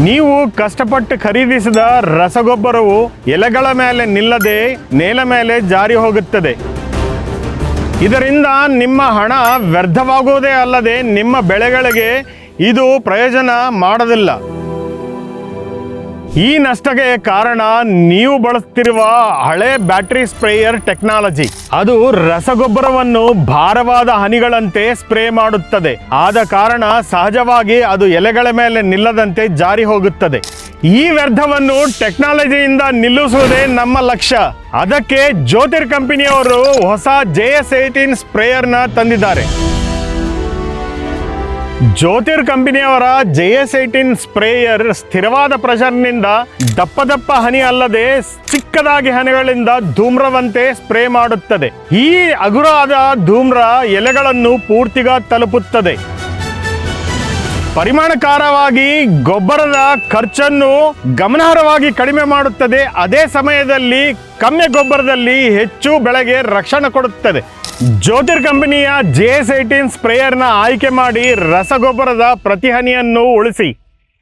ನೀವು ಕಷ್ಟಪಟ್ಟು ಖರೀದಿಸಿದ ರಸಗೊಬ್ಬರವು ಎಲೆಗಳ ಮೇಲೆ ನಿಲ್ಲದೆ ನೇಲ ಮೇಲೆ ಜಾರಿ ಹೋಗುತ್ತದೆ. ಇದರಿಂದ ನಿಮ್ಮ ಹಣ ವ್ಯರ್ಥವಾಗುವುದೇ ಅಲ್ಲದೆ ನಿಮ್ಮ ಬೆಳೆಗಳಿಗೆ ಇದು ಪ್ರಯೋಜನ ಮಾಡೋದಿಲ್ಲ. ಈ ನಷ್ಟಕ್ಕೆ ಕಾರಣ ನೀವು ಬಳಸುತ್ತಿರುವ ಹಳೆ ಬ್ಯಾಟರಿ ಸ್ಪ್ರೇಯರ್ ಟೆಕ್ನಾಲಜಿ. ಅದು ರಸಗೊಬ್ಬರವನ್ನು ಭಾರವಾದ ಹನಿಗಳಂತೆ ಸ್ಪ್ರೇ ಮಾಡುತ್ತದೆ. ಆದ ಕಾರಣ ಸಹಜವಾಗಿ ಅದು ಎಲೆಗಳ ಮೇಲೆ ನಿಲ್ಲದಂತೆ ಜಾರಿ ಹೋಗುತ್ತದೆ. ಈ ವ್ಯರ್ಥವನ್ನು ಟೆಕ್ನಾಲಜಿಯಿಂದ ನಿಲ್ಲಿಸುವುದೇ ನಮ್ಮ ಲಕ್ಷ್ಯ. ಅದಕ್ಕೆ ಜ್ಯೋತಿರ್ ಕಂಪನಿಯವರು ಹೊಸ JS18 ಸ್ಪ್ರೇಯರ್ನ ತಂದಿದ್ದಾರೆ. ಜ್ಯೋತಿರ್ ಕಂಪನಿಯವರ JS18 ಸ್ಪ್ರೇಯರ್ ಸ್ಥಿರವಾದ ಪ್ರೆಷರ್ನಿಂದ ದಪ್ಪ ಹನಿ ಅಲ್ಲದೆ ಚಿಕ್ಕದಾಗಿ ಹನಿಗಳಿಂದ ಧೂಮ್ರವಂತೆ ಸ್ಪ್ರೇ ಮಾಡುತ್ತದೆ. ಈ ಹಗುರಾದ ಧೂಮ್ರ ಎಲೆಗಳನ್ನು ಪೂರ್ತಿగా ತಲುಪುತ್ತದೆ. ಪರಿಣಾಮಕಾರವಾಗಿ ಗೊಬ್ಬರದ ಖರ್ಚನ್ನು ಗಮನಾರ್ಹವಾಗಿ ಕಡಿಮೆ ಮಾಡುತ್ತದೆ. ಅದೇ ಸಮಯದಲ್ಲಿ ಕಮ್ಮಿ ಗೊಬ್ಬರದಲ್ಲಿ ಹೆಚ್ಚು ಬೆಳೆಗೆ ರಕ್ಷಣೆ ಕೊಡುತ್ತದೆ. ಜ್ಯೋತಿರ್ ಕಂಪನಿಯ JS18 ಸ್ಪ್ರೇಯರ್ನ ಆಯ್ಕೆ ಮಾಡಿ ರಸಗೊಬ್ಬರದ ಪ್ರತಿ ಹನಿಯನ್ನು ಉಳಿಸಿ.